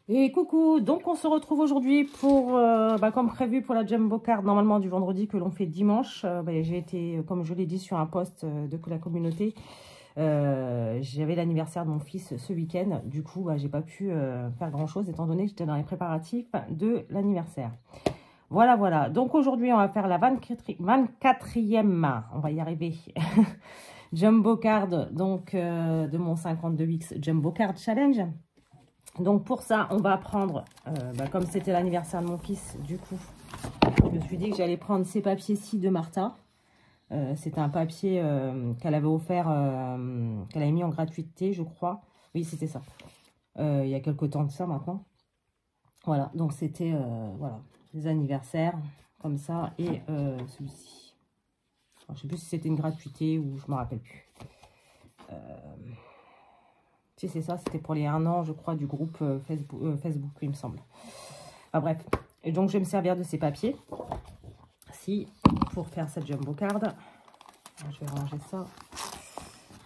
Et coucou, donc on se retrouve aujourd'hui pour, comme prévu pour la Jumbo Card, normalement du vendredi que l'on fait dimanche. J'ai été, comme je l'ai dit sur un post de la communauté, j'avais l'anniversaire de mon fils ce week-end. Du coup, j'ai pas pu faire grand-chose étant donné que j'étais dans les préparatifs de l'anniversaire. Voilà, voilà. Donc aujourd'hui, on va faire la 24e, on va y arriver, Jumbo Card, donc de mon 52X Jumbo Card Challenge. Donc pour ça, on va prendre, comme c'était l'anniversaire de mon fils, du coup, je me suis dit que j'allais prendre ces papiers-ci de Martha. C'était un papier qu'elle avait offert, qu'elle avait mis en gratuité, je crois. Oui, c'était ça. Il y a quelques temps de ça maintenant. Voilà, donc c'était, voilà, les anniversaires, comme ça, et celui-ci. Je ne sais plus si c'était une gratuité ou je ne me rappelle plus. Si c'est ça, c'était pour les 1 an, je crois, du groupe Facebook, il me semble. Enfin bref, et donc je vais me servir de ces papiers pour faire cette Jumbo Card. Je vais ranger ça.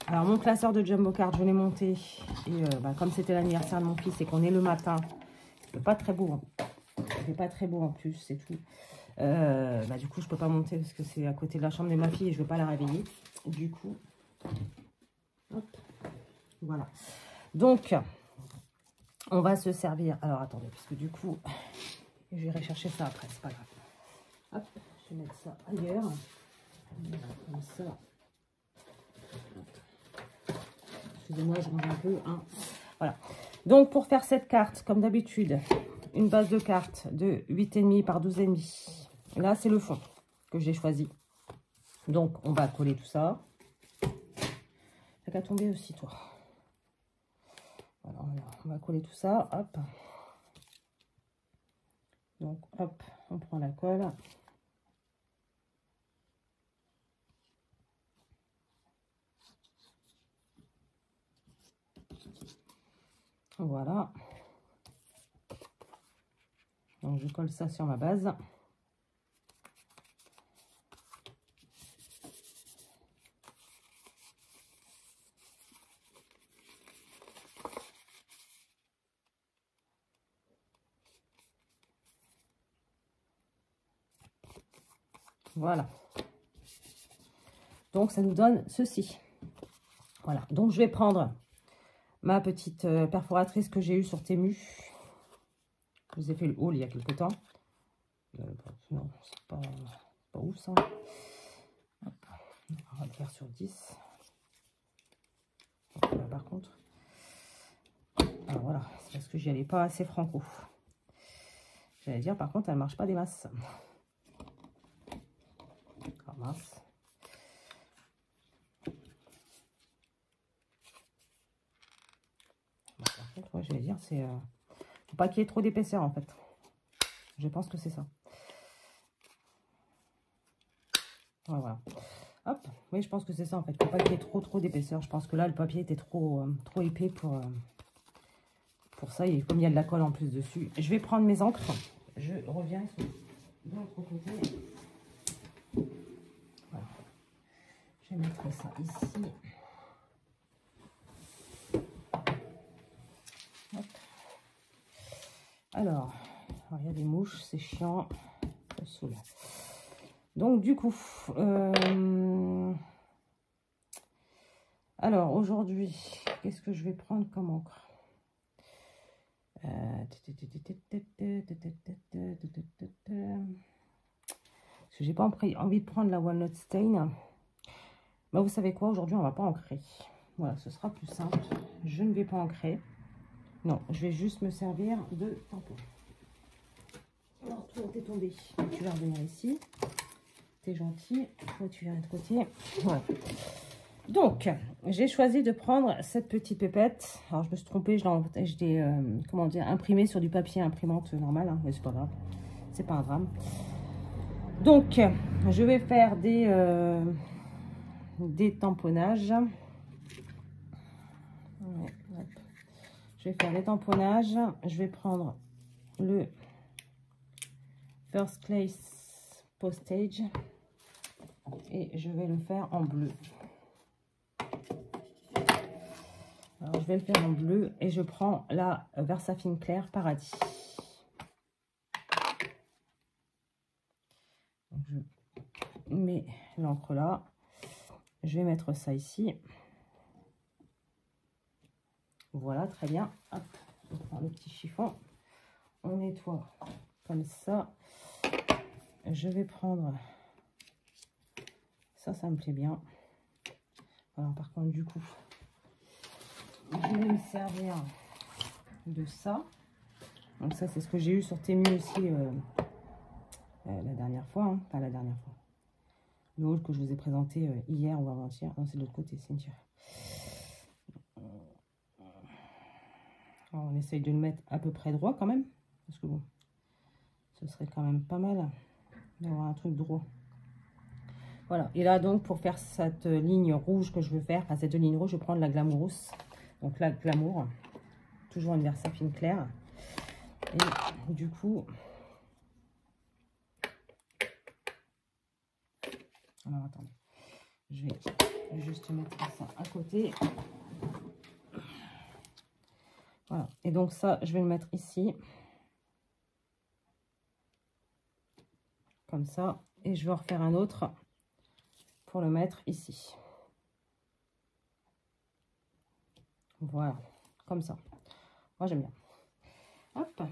Alors mon classeur de Jumbo Card, je l'ai monté. Et comme c'était l'anniversaire de mon fils et qu'on est le matin, il fait pas très beau. Hein. Il fait pas très beau en plus, c'est tout. Du coup, je peux pas monter parce que c'est à côté de la chambre de ma fille et je veux pas la réveiller. Du coup, hop, voilà. Donc, on va se servir. Alors, attendez, parce que du coup, je vais rechercher ça après, c'est pas grave. Hop, je vais mettre ça ailleurs. Comme ça. Excusez-moi, je range un peu. Hein. Voilà. Donc, pour faire cette carte, comme d'habitude, une base de carte de 8,5 par 12,5. Là, c'est le fond que j'ai choisi. Donc, on va coller tout ça. T'as qu'à tomber aussi, toi. Voilà, on va coller tout ça. Hop. Donc, hop, on prend la colle. Voilà. Donc, je colle ça sur ma base. Voilà. Donc, ça nous donne ceci. Voilà. Donc, je vais prendre ma petite perforatrice que j'ai eue sur Temu. Je vous ai fait le haul il y a quelques temps. Non, c'est pas ouf ça. Hop. On va le faire sur 10. Là, par contre. Alors voilà, c'est parce que j'y allais pas assez franco. J'allais dire, par contre, elle marche pas des masses. Ah, mince. Par contre, ouais, j'allais dire, c'est... faut pas qu'il y ait trop d'épaisseur, en fait. Je pense que c'est ça. Ouais, voilà. Hop. Oui, je pense que c'est ça, en fait. Faut pas qu'il y ait trop d'épaisseur. Je pense que là, le papier était trop épais pour ça. Et comme il y a de la colle en plus dessus, je vais prendre mes encres. Je reviens de l'autre côté. Voilà. Je vais mettre ça ici. Hop. Alors, il y a des mouches, c'est chiant. Ça me saoule. Donc, du coup, alors aujourd'hui, qu'est-ce que je vais prendre comme encre? Parce que j'ai pas envie de prendre la Walnut Stain. Vous savez quoi, aujourd'hui on va pas ancrer. Voilà, ce sera plus simple. Je ne vais pas ancrer. Non, je vais juste me servir de tampon. Alors toi t'es tombé, tu vas revenir ici. T'es gentil. Toi tu viens de côté. Voilà. Donc, j'ai choisi de prendre cette petite pépette. Alors, je me suis trompée, je l'ai imprimé sur du papier imprimante normal, hein, mais c'est pas grave. C'est pas un drame. Donc, je vais faire des tamponnages. Ouais, je vais faire des tamponnages. Je vais prendre le First Class Postage et je vais le faire en bleu. Alors, je vais le faire en bleu et je prends la Versafine Clair Paradis. Donc, je mets l'encre là. Je vais mettre ça ici. Voilà, très bien. Hop, on prend le petit chiffon. On nettoie comme ça. Je vais prendre... Ça me plaît bien. Alors, par contre, du coup, je vais me servir de ça. Donc ça, c'est ce que j'ai eu sur Temu aussi la dernière fois. Hein. Enfin, la dernière fois. Le haul que je vous ai présenté hier ou avant-hier. Non, c'est de l'autre côté, Cynthia. Alors, on essaye de le mettre à peu près droit quand même. Parce que bon, ce serait quand même pas mal d'avoir un truc droit. Voilà. Et là, donc, pour faire cette ligne rouge que je veux faire, enfin, cette ligne rouge, je vais prendre la Glamourousse. Donc, la Glamour. Toujours une Versafine Clair. Et du coup... Alors, attendez. Je vais juste mettre ça à côté. Voilà. Et donc, ça, je vais le mettre ici. Comme ça. Et je vais en refaire un autre pour le mettre ici. Voilà. Comme ça. Moi, j'aime bien. Hop.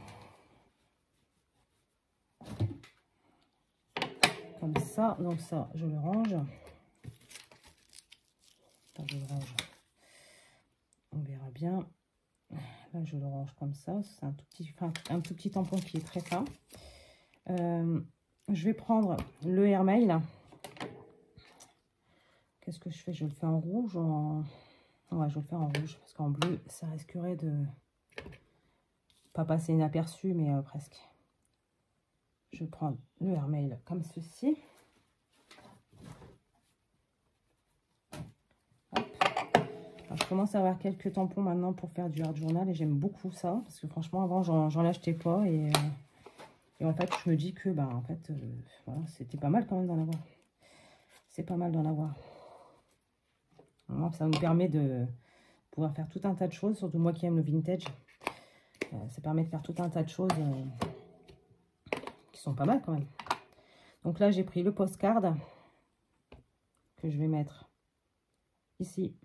Comme ça. Donc, ça, je le range. Enfin, je le range. On verra bien. Là, je le range comme ça. C'est un tout petit tampon qui est très fin. Je vais prendre le Airmail. Qu'est-ce que je fais? Je le fais en rouge ou en... Ouais, je vais le faire en rouge. Parce qu'en bleu, ça risquerait de... pas passer inaperçu, mais presque. Je vais prendre le Airmail comme ceci. Alors, je commence à avoir quelques tampons maintenant pour faire du hard journal et j'aime beaucoup ça. Parce que franchement, avant, j'en achetais pas. Et en fait, je me dis que, bah, en fait, voilà, c'était pas mal quand même d'en avoir. C'est pas mal d'en avoir. Ça nous permet de pouvoir faire tout un tas de choses, surtout moi qui aime le vintage. Ça permet de faire tout un tas de choses qui sont pas mal quand même. Donc là, j'ai pris le postcard que je vais mettre ici.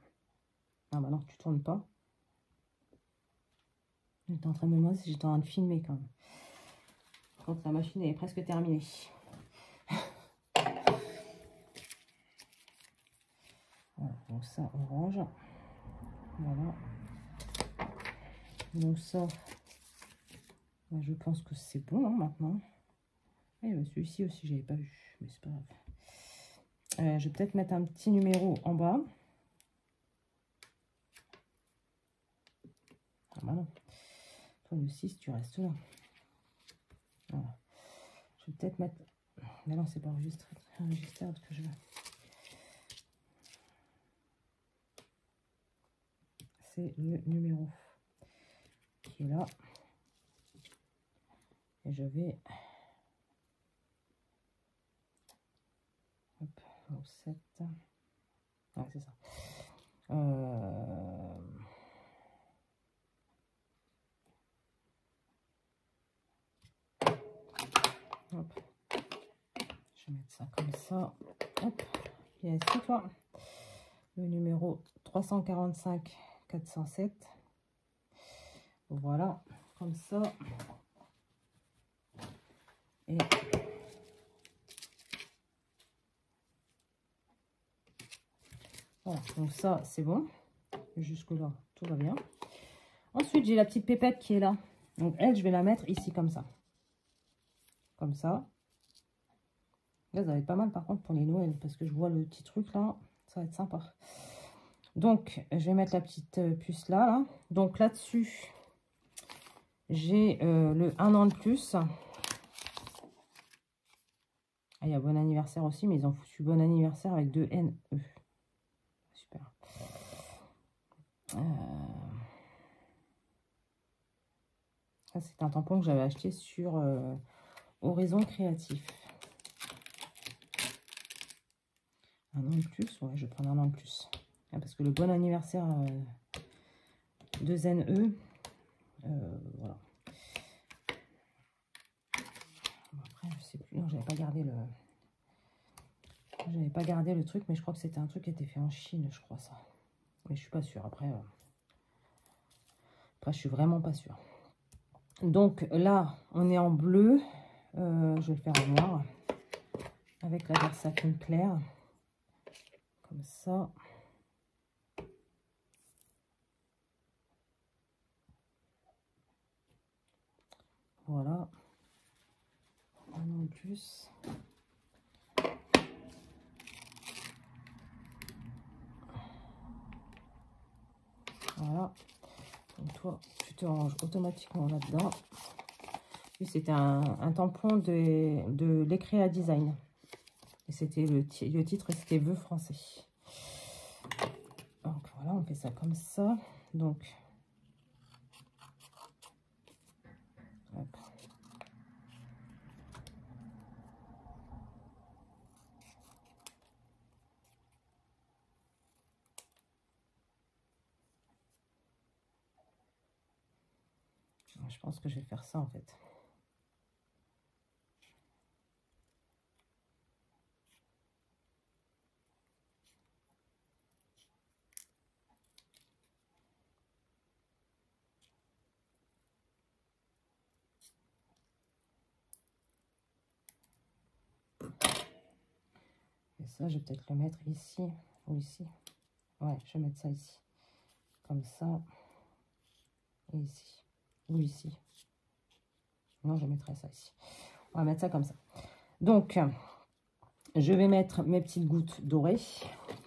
Ah bah non, tu tournes pas. J'étais en train de me demander si j'étais en train de filmer quand même. Quand la machine est presque terminée. Voilà, donc ça, orange. Voilà. Donc ça, bah, je pense que c'est bon hein, maintenant. Et celui-ci aussi, je n'avais pas vu, mais c'est pas grave. Je vais peut-être mettre un petit numéro en bas. Ah bah non. Toi, le 6, tu restes là. Voilà. Je vais peut-être mettre... Mais non, c'est pas enregistré que je veux. C'est le numéro qui est là. Et je vais... Hop, au 7. Ouais, c'est ça. Hop. Je vais mettre ça comme ça. Hop. Et ici, toi, le numéro 345 407. Voilà, comme ça. Et voilà, donc ça, c'est bon. Jusque-là, tout va bien. Ensuite, j'ai la petite pépette qui est là. Donc, elle, je vais la mettre ici, comme ça. Comme ça. Là, ça va être pas mal, par contre, pour les Noëls. Parce que je vois le petit truc, là. Ça va être sympa. Donc, je vais mettre la petite puce là, là. Donc, là-dessus, j'ai le 1 an de plus. Ah, il y a bon anniversaire aussi, mais ils ont foutu bon anniversaire avec 2 NE. Super. Ça, c'est un tampon que j'avais acheté sur Horizon Créatif. Un an de plus, ouais, je vais prendre un an de plus. Ah, parce que le bon anniversaire de Zen E. Voilà. Après, je sais plus. Non, j'avais pas gardé le... J'avais pas gardé le truc, mais je crois que c'était un truc qui était fait en Chine, je crois ça. Mais je suis pas sûre. Après, je suis vraiment pas sûre. Donc là, on est en bleu. Je vais le faire en noir. Avec la Versacone claire. Comme ça. Voilà. Un en plus. Voilà. Donc toi, tu te ranges automatiquement là-dedans. C'était un tampon de l'Ecrea Design. Et c'était le titre, c'était Vœux français. Donc voilà, on fait ça comme ça. Donc, hop. Je pense que je vais faire ça en fait. Et ça, je vais peut-être le mettre ici ou ici. Ouais, je vais mettre ça ici. Comme ça. Et ici. Ou ici. Non, je mettrai ça ici. On va mettre ça comme ça. Donc, je vais mettre mes petites gouttes dorées,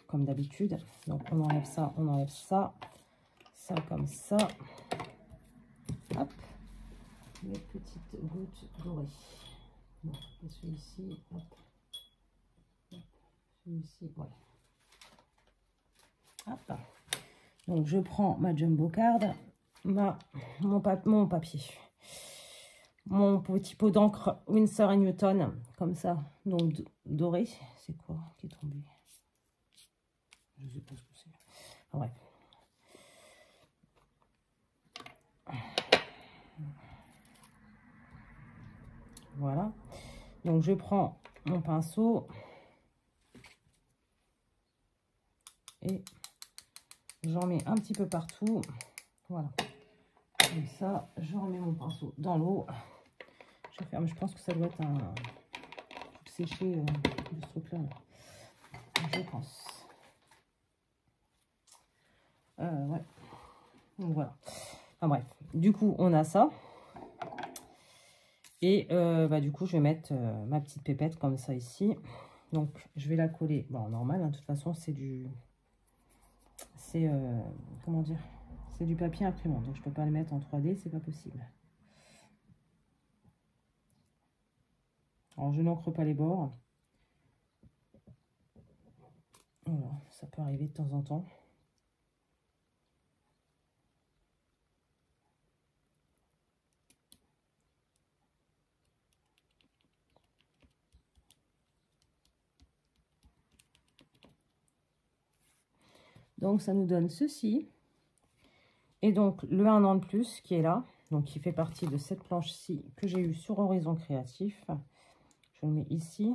comme d'habitude. Donc, on enlève ça, on enlève ça. Ça comme ça. Hop. Mes petites gouttes dorées. Bon, et celui-ci, hop. Celui-ci, voilà. Hop. Donc, je prends ma jumbo card, mon papier, mon petit pot d'encre Winsor & Newton, comme ça, donc doré. C'est quoi qui est tombé? Je sais pas ce que c'est. Ah, ouais. Voilà. Donc, je prends mon pinceau et j'en mets un petit peu partout. Voilà. Comme ça, je remets mon pinceau dans l'eau. Je ferme. Je pense que ça doit être un séché de ce truc-là. Je pense. Ouais. Donc, voilà. Enfin bref. Du coup, on a ça. Et du coup, je vais mettre ma petite pépette comme ça ici. Donc, je vais la coller. Bon, normal, hein, de toute façon, c'est du... C'est... comment dire? C'est du papier imprimant. Donc, je peux pas le mettre en 3D, c'est pas possible. Alors, je n'encre pas les bords. Voilà, ça peut arriver de temps en temps. Donc, ça nous donne ceci. Et donc, le 1 an de plus qui est là, donc qui fait partie de cette planche-ci que j'ai eue sur Horizon Créatif. Je le mets ici,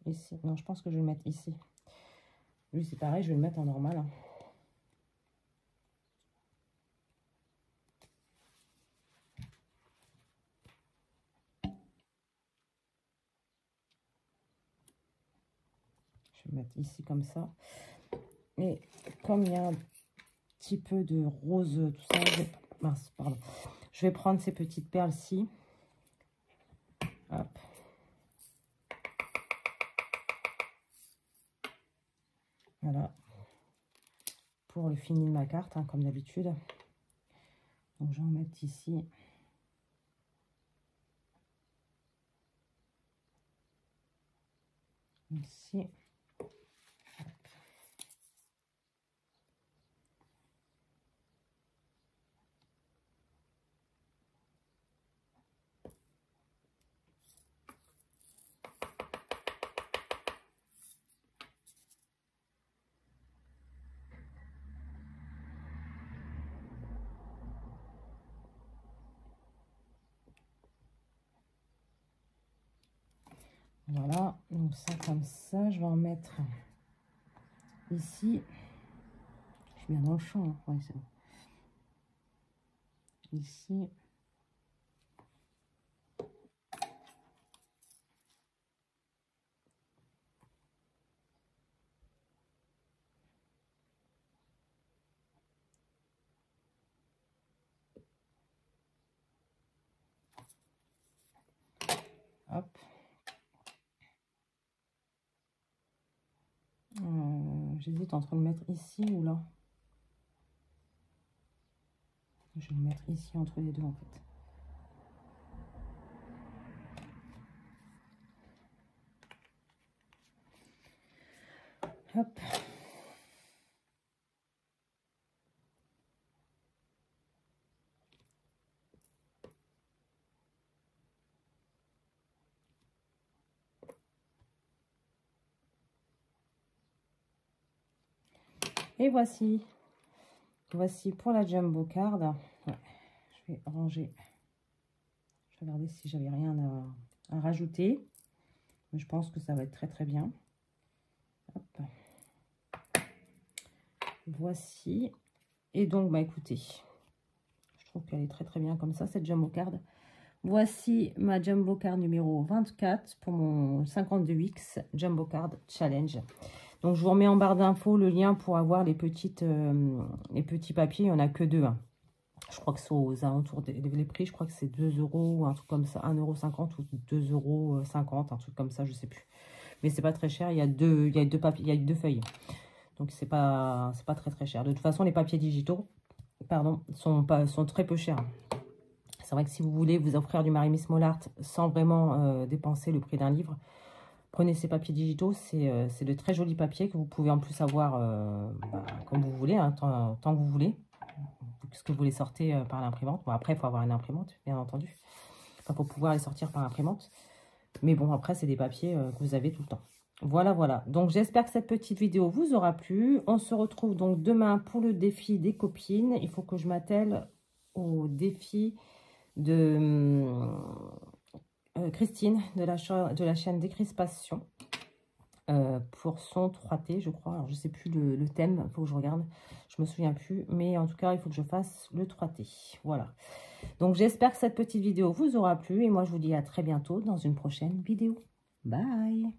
ici. Non, je pense que je vais le mettre ici. Lui, c'est pareil, je vais le mettre en normal. Hein. Je vais le mettre ici comme ça. Et comme il y a un petit peu de rose, tout ça, mince, pardon. Je vais prendre ces petites perles-ci. Hop. Voilà. Pour le fini de ma carte, hein, comme d'habitude. Donc, je vais en mettre ici. Ici. Voilà, donc ça comme ça, je vais en mettre ici. Je suis bien dans le champ, hein. Ouais, c'est bon. Ici. Hop. J'hésite entre le mettre ici ou là. Je vais le mettre ici entre les deux en fait. Hop. Et voici pour la jumbo card. Ouais, je vais ranger. Je vais regarder si j'avais rien à rajouter. Mais je pense que ça va être très très bien. Hop. Voici. Et donc, bah écoutez, je trouve qu'elle est très très bien comme ça, cette jumbo card. Voici ma jumbo card numéro 24 pour mon 52X jumbo card challenge. Donc, je vous remets en barre d'infos le lien pour avoir les petits papiers. Il n'y en a que deux. Hein. Je crois que c'est aux alentours des prix. Je crois que c'est 2 € ou un truc comme ça. 1,50 € ou 2,50 €. Un truc comme ça, je ne sais plus. Mais c'est pas très cher. Il y a deux papiers, il y a deux feuilles. Donc, c'est pas très très cher. De toute façon, les papiers digitaux, pardon, sont très peu chers. C'est vrai que si vous voulez vous offrir du Marie-Miss Mollart sans vraiment dépenser le prix d'un livre, prenez ces papiers digitaux, c'est de très jolis papiers que vous pouvez en plus avoir comme vous voulez, hein, tant que vous voulez, puisque vous les sortez par l'imprimante. Bon, après, il faut avoir une imprimante, bien entendu. Enfin, il faut pouvoir les sortir par imprimante. Mais bon, après, c'est des papiers que vous avez tout le temps. Voilà, voilà. Donc, j'espère que cette petite vidéo vous aura plu. On se retrouve donc demain pour le défi des copines. Il faut que je m'attelle au défi de Christine de la chaîne Décrispation pour son 3T, je crois. Alors, je ne sais plus le thème, il faut que je regarde. Je me souviens plus, mais en tout cas, il faut que je fasse le 3T. Voilà. Donc, j'espère que cette petite vidéo vous aura plu et moi, je vous dis à très bientôt dans une prochaine vidéo. Bye!